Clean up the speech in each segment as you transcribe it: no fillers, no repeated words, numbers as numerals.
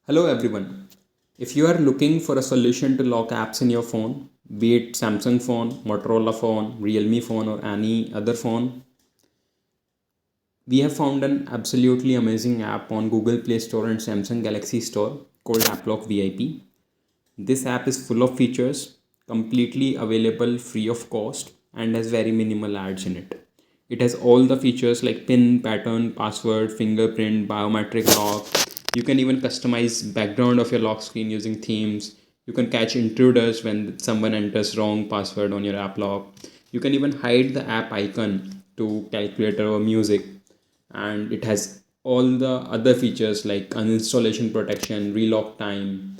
Hello everyone. If you are looking for a solution to lock apps in your phone, be it Samsung phone, Motorola phone, Realme phone or any other phone, we have found an absolutely amazing app on Google Play Store and Samsung Galaxy Store called AppLock VIP. This app is full of features, completely available free of cost and has very minimal ads in it. It has all the features like pin, pattern, password, fingerprint, biometric lock. You can even customize background of your lock screen using themes. You can catch intruders when someone enters wrong password on your app lock. You can even hide the app icon to calculator or music, and it has all the other features like uninstallation protection, relock time.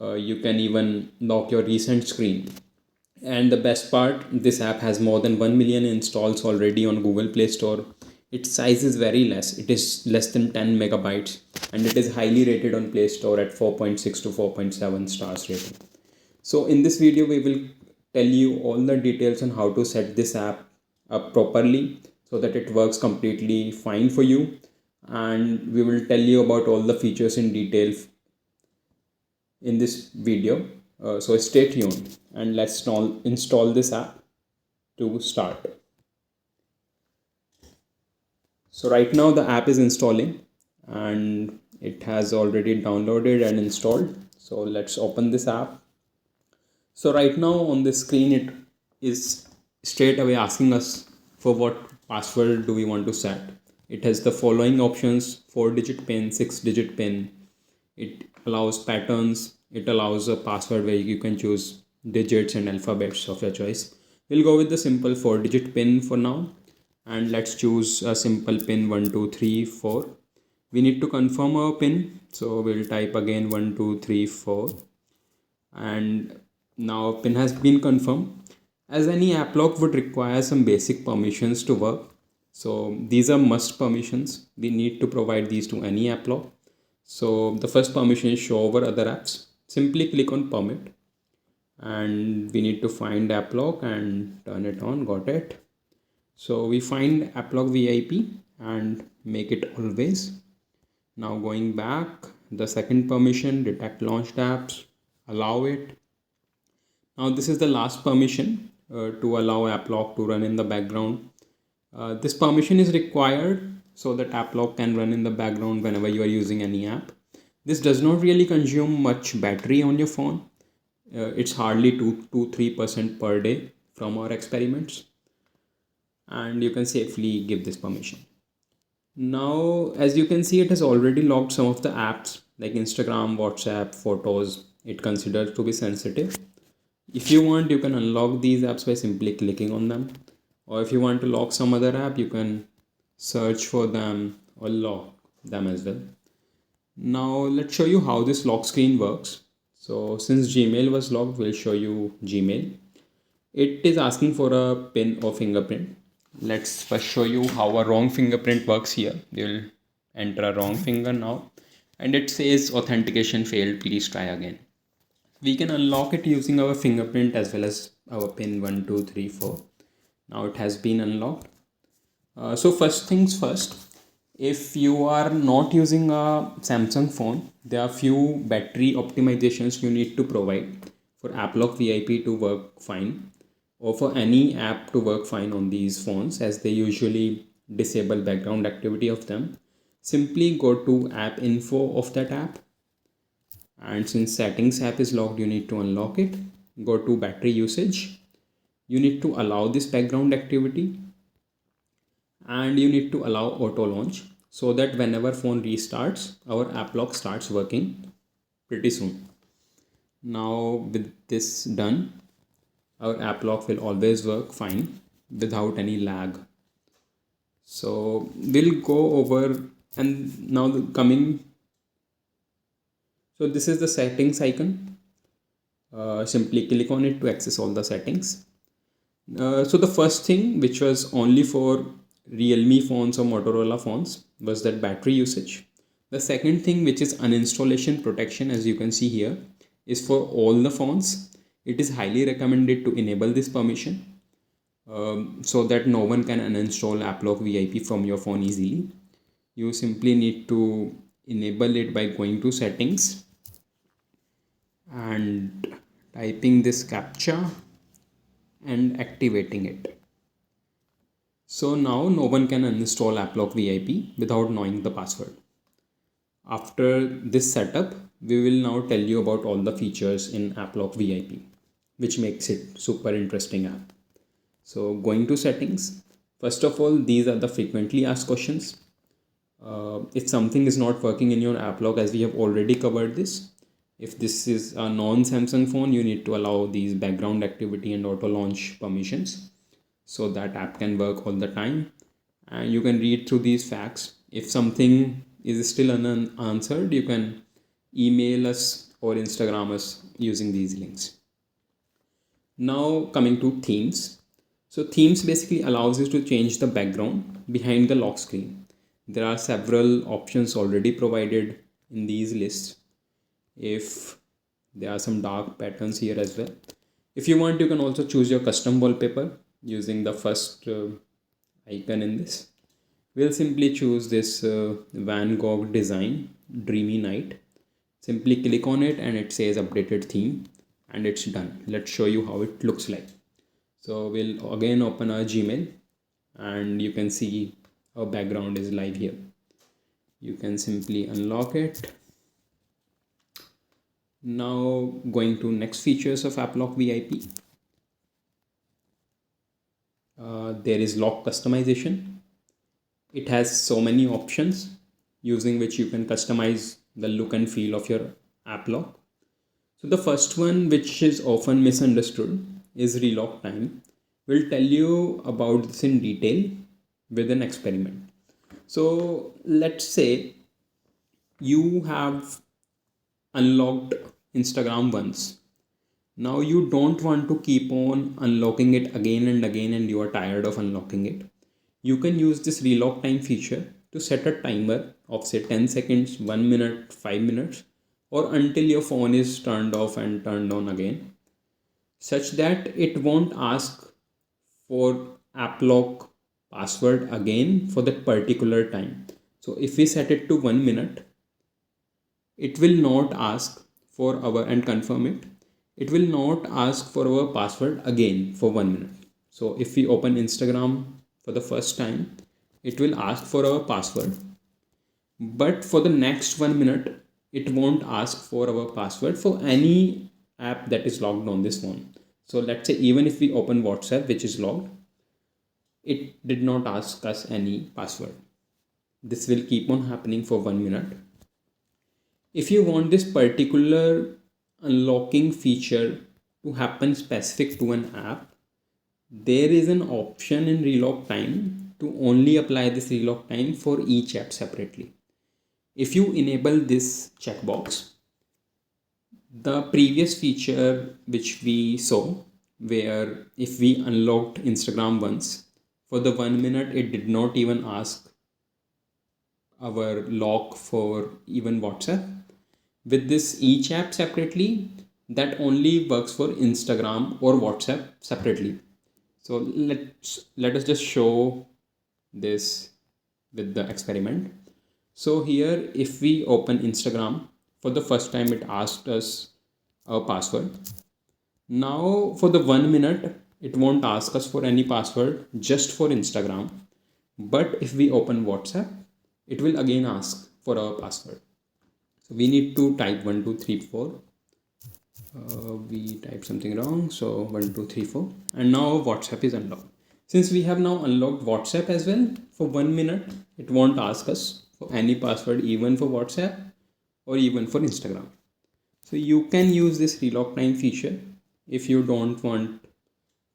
You can even lock your recent screen. And the best part, this app has more than 1 million installs already on Google Play Store. Its size is very less. It is less than 10 megabytes and it is highly rated on Play Store at 4.6 to 4.7 stars rating. So in this video, we will tell you all the details on how to set this app up properly so that it works completely fine for you. And we will tell you about all the features in detail in this video. So stay tuned and let's install this app to start. So right now the app is installing and it has already downloaded and installed. So let's open this app. So right now on the screen it is straight away asking us for what password do we want to set. It has the following options: 4-digit pin, 6-digit pin. It allows patterns. It allows a password where you can choose digits and alphabets of your choice. We'll go with the simple 4-digit pin for now, and let's choose a simple pin 1234. We need to confirm our pin, so we'll type again 1234, and now pin has been confirmed. As any app lock would require some basic permissions to work, so these are must permissions. We need to provide these to any app lock. So the first permission is show over other apps. Simply click on permit and we need to find app lock and turn it on. Got it. So we find app lock VIP and make it always. Now going back, the second permission, detect launched apps, allow it. Now this is the last permission to allow app lock to run in the background. This permission is required so that app lock can run in the background whenever you are using any app. This does not really consume much battery on your phone. It's hardly 2-3% per day from our experiments, and you can safely give this permission. Now, as you can see, it has already locked some of the apps like Instagram, WhatsApp, photos. It considers to be sensitive. If you want, you can unlock these apps by simply clicking on them. Or if you want to lock some other app, you can search for them or lock them as well. Now let's show you how this lock screen works. So since Gmail was locked, we'll show you Gmail. It is asking for a pin or fingerprint. Let's first show you how a wrong fingerprint works here. You'll enter a wrong finger now and it says authentication failed, please try again. We can unlock it using our fingerprint as well as our pin 1234. Now it has been unlocked. So first things first, if you are not using a Samsung phone, there are few battery optimizations you need to provide for AppLock VIP to work fine, or for any app to work fine on these phones, as they usually disable background activity of them. Simply go to app info of that app, and since settings app is locked, you need to unlock it. Go to battery usage. You need to allow this background activity and you need to allow auto launch so that whenever phone restarts, our app lock starts working pretty soon. Now with this done, our app lock will always work fine without any lag. So we'll go over, and now so this is the settings icon. Simply click on it to access all the settings. So the first thing, which was only for Realme phones or Motorola phones, was that battery usage. The second thing, which is uninstallation protection, as you can see here, is for all the phones. It is highly recommended to enable this permission so that no one can uninstall AppLock VIP from your phone easily. You simply need to enable it by going to settings and typing this captcha and activating it. So now no one can uninstall AppLock VIP without knowing the password. After this setup, we will now tell you about all the features in AppLock VIP, which makes it super interesting app. So going to settings, first of all, these are the frequently asked questions. If something is not working in your AppLock, as we have already covered this, if this is a non-Samsung phone, you need to allow these background activity and auto launch permissions so that app can work all the time. And you can read through these facts. If something is still unanswered, you can email us or Instagram us using these links. Now coming to themes. So themes basically allows you to change the background behind the lock screen. There are several options already provided in these lists. If there are some dark patterns here as well. If you want, you can also choose your custom wallpaper using the first icon in this. We'll simply choose this Van Gogh design, Dreamy Night. Simply click on it and it says updated theme and it's done. Let's show you how it looks like. So we'll again open our Gmail and you can see our background is live here. You can simply unlock it. Now going to next features of AppLock VIP. There is lock customization. It has so many options using which you can customize the look and feel of your app lock. So the first one, which is often misunderstood, is Relock Time. We'll tell you about this in detail with an experiment. So let's say you have unlocked Instagram once. Now you don't want to keep on unlocking it again and again and you are tired of unlocking it. You can use this relock time feature to set a timer of say 10 seconds, 1 minute, 5 minutes, or until your phone is turned off and turned on again, such that it won't ask for app lock password again for that particular time. So if we set it to 1 minute, it will not ask for our and confirm it. It will not ask for our password again for 1 minute. So if we open Instagram for the first time, it will ask for our password, but for the next 1 minute it won't ask for our password for any app that is logged on this phone. So let's say even if we open WhatsApp, which is logged, it did not ask us any password. This will keep on happening for 1 minute. If you want this particular unlocking feature to happen specific to an app, there is an option in relock time to only apply this relock time for each app separately. If you enable this checkbox, the previous feature which we saw, where if we unlocked Instagram once, for the 1 minute it did not even ask our lock for even WhatsApp. With this each app separately, that only works for Instagram or WhatsApp separately. So let us just show this with the experiment. So here, if we open Instagram, for the first time it asked us a password. Now for the 1 minute, it won't ask us for any password, just for Instagram. But if we open WhatsApp, it will again ask for our password. So we need to type 1 2 3 4. We typed something wrong, so 1 2 3 4, and now WhatsApp is unlocked. Since we have now unlocked WhatsApp as well, for 1 minute it won't ask us for any password, even for WhatsApp or even for Instagram. So you can use this relock time feature if you don't want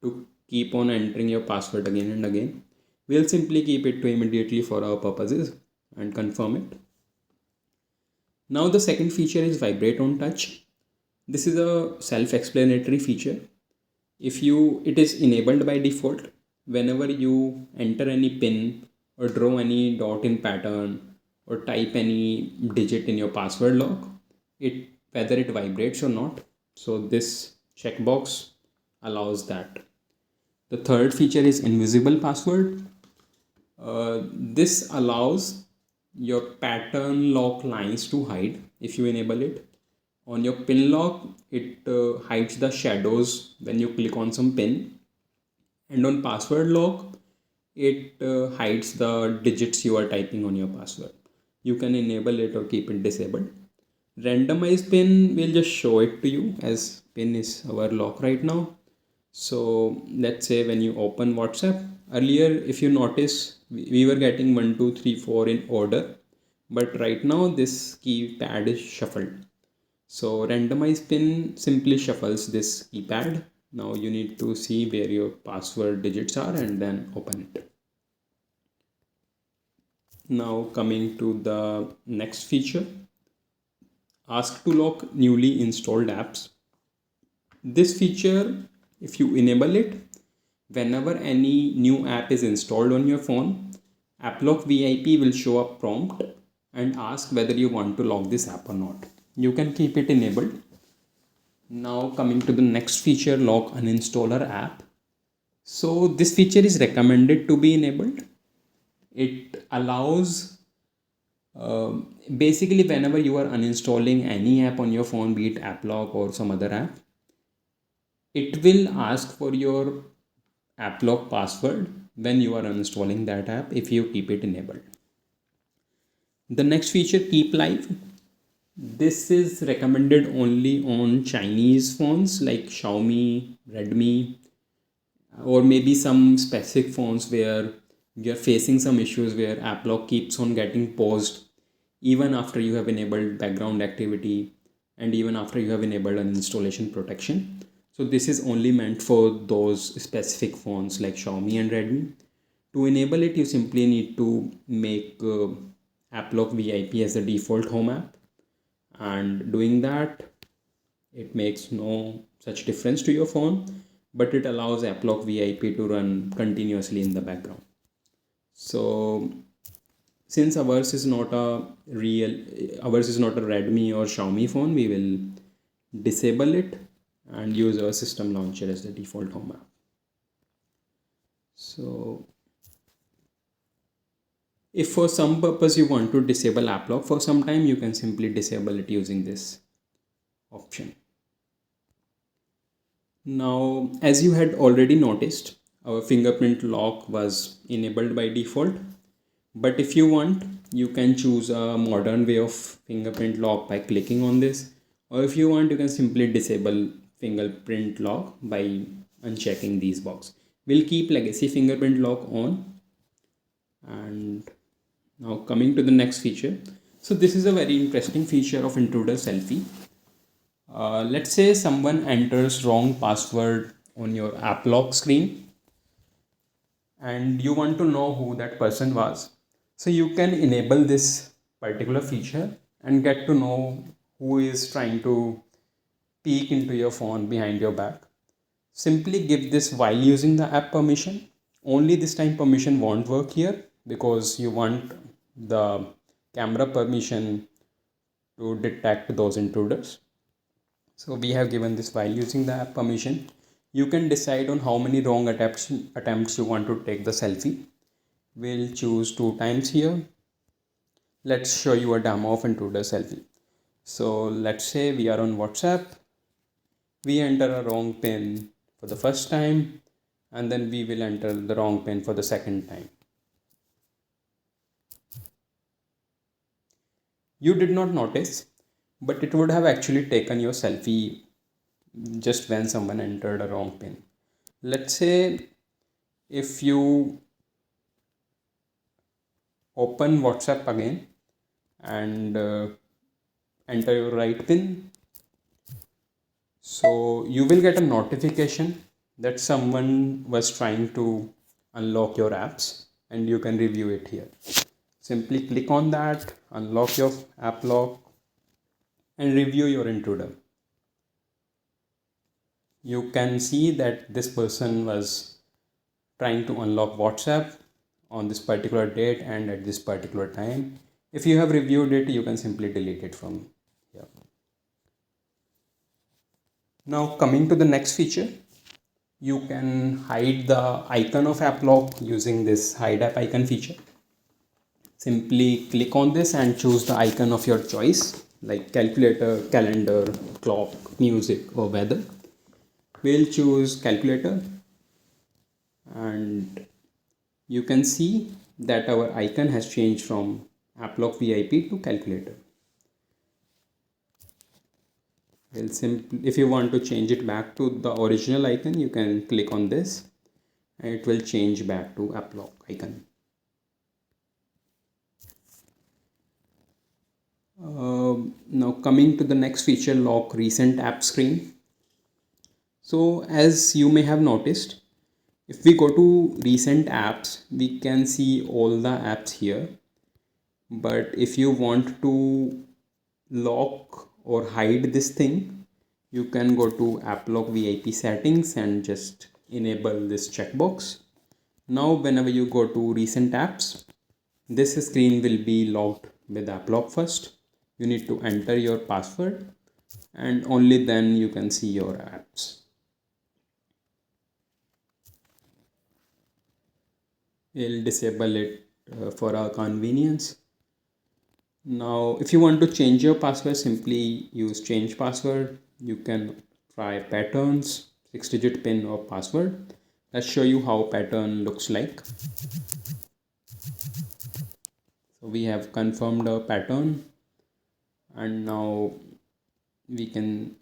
to keep on entering your password again and again. We'll simply keep it to immediately for our purposes and confirm it. Now the second feature is vibrate on touch. This is a self-explanatory feature. It is enabled by default. Whenever you enter any pin or draw any dot in pattern or type any digit in your password lock, whether it vibrates or not. So this checkbox allows that. The third feature is invisible password. This allows your pattern lock lines to hide if you enable it. On your pin lock, it hides the shadows when you click on some pin. And on password lock, it hides the digits you are typing on your password. You can enable it or keep it disabled. Randomized pin will just show it to you, as pin is our lock right now. So let's say when you open WhatsApp, earlier if you notice we were getting 1 2 3 4 in order, but right now this keypad is shuffled. So randomized pin simply shuffles this keypad. Now you need to see where your password digits are and then open it. Now coming to the next feature, ask to lock newly installed apps. This feature, if you enable it, whenever any new app is installed on your phone, AppLock VIP will show up prompt and ask whether you want to lock this app or not. You can keep it enabled. Now coming to the next feature, lock uninstaller app. So this feature is recommended to be enabled. It allows basically whenever you are uninstalling any app on your phone, be it AppLock or some other app, it will ask for your AppLock password when you are uninstalling that app if you keep it enabled. The next feature, keep live. This is recommended only on Chinese phones like Xiaomi, Redmi, or maybe some specific phones where you're facing some issues where AppLock keeps on getting paused even after you have enabled background activity and even after you have enabled an installation protection. So this is only meant for those specific phones like Xiaomi and Redmi. To enable it, you simply need to make AppLock VIP as the default home app, and doing that, it makes no such difference to your phone, but it allows AppLock VIP to run continuously in the background. So since ours is not a Redmi or Xiaomi phone, we will disable it and use our system launcher as the default home app. So if for some purpose you want to disable AppLock for some time, you can simply disable it using this option. Now, as you had already noticed, our fingerprint lock was enabled by default. But if you want, you can choose a modern way of fingerprint lock by clicking on this. Or if you want, you can simply disable fingerprint lock by unchecking these boxes. We'll keep legacy fingerprint lock on. And now coming to the next feature. So this is a very interesting feature of Intruder Selfie. Let's say someone enters wrong password on your app lock screen and you want to know who that person was. So you can enable this particular feature and get to know who is trying to peek into your phone behind your back. Simply give this while using the app permission. Only this time permission won't work here because you want the camera permission to detect those intruders. So we have given this while using the app permission. You can decide on how many wrong attempts you want to take the selfie. We'll choose 2 times here. Let's show you a demo of Intruder Selfie. So let's say we are on WhatsApp. We enter a wrong pin for the first time and then we will enter the wrong pin for the second time. You did not notice, but it would have actually taken your selfie just when someone entered a wrong pin. Let's say if you open WhatsApp again and enter your right pin, so you will get a notification that someone was trying to unlock your apps and you can review it here. Simply click on that, unlock your app lock and review your intruder. You can see that this person was trying to unlock WhatsApp on this particular date and at this particular time. If you have reviewed it, you can simply delete it from here. Now coming to the next feature, you can hide the icon of app lock using this hide app icon feature. Simply click on this and choose the icon of your choice, like calculator, calendar, clock, music, or weather. We'll choose calculator, and you can see that our icon has changed from App Lock VIP to calculator. If you want to change it back to the original icon, you can click on this and it will change back to App Lock icon. Now coming to the next feature, lock recent app screen. So as you may have noticed, if we go to recent apps, we can see all the apps here. But if you want to lock or hide this thing, you can go to App Lock VIP settings and just enable this checkbox. Now whenever you go to recent apps, this screen will be locked with App Lock first. You need to enter your password and only then you can see your apps. We'll disable it for our convenience. Now if you want to change your password, simply use change password. You can try patterns, 6-digit pin or password. Let's show you how pattern looks like. So we have confirmed our pattern and now we can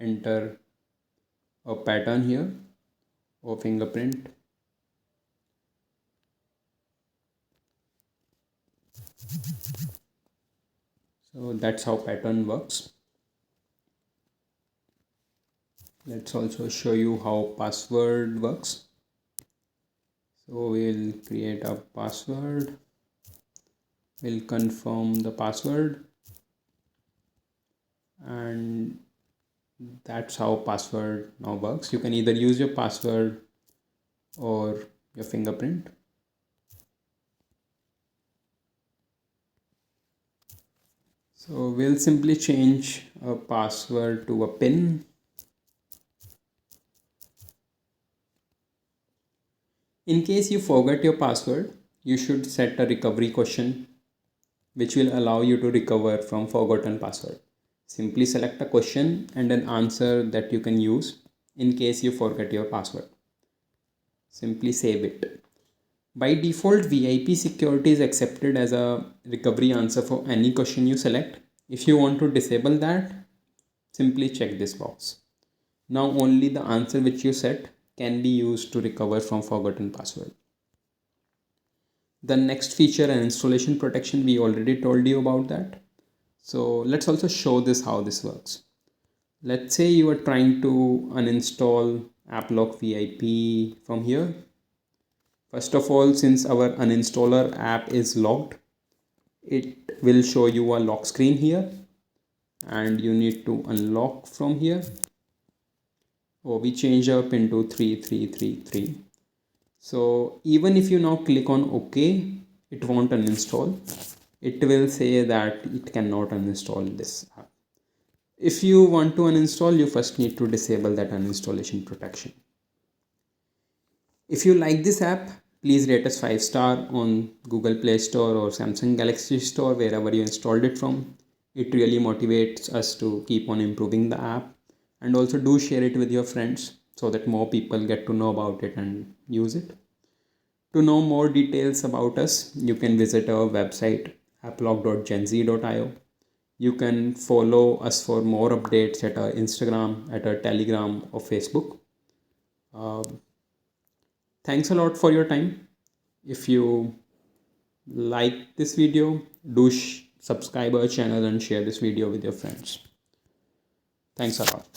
enter a pattern here or fingerprint. So that's how pattern works. Let's also show you how password works. So we'll create a password. We'll confirm the password. And that's how password now works. You can either use your password or your fingerprint. So we'll simply change a password to a PIN. In case you forget your password, you should set a recovery question which will allow you to recover from forgotten password. Simply select a question and an answer that you can use in case you forget your password. Simply save it. By default, VIP security is accepted as a recovery answer for any question you select. If you want to disable that, simply check this box. Now only the answer which you set can be used to recover from forgotten password. The next feature, and installation protection, we already told you about that. So let's also show this how this works. Let's say you are trying to uninstall AppLock VIP from here. First of all, since our uninstaller app is locked, it will show you a lock screen here and you need to unlock from here. Oh, we change our pin to 3333. So even if you now click on OK, it won't uninstall. It will say that it cannot uninstall this app. If you want to uninstall, you first need to disable that uninstallation protection. If you like this app, please rate us 5-star on Google Play Store or Samsung Galaxy Store, wherever you installed it from. It really motivates us to keep on improving the app. And also do share it with your friends so that more people get to know about it and use it. To know more details about us, you can visit our website applock.genz.io. You can follow us for more updates at our Instagram, at our Telegram or Facebook. Thanks a lot for your time. If you like this video, do subscribe our channel and share this video with your friends. Thanks a lot.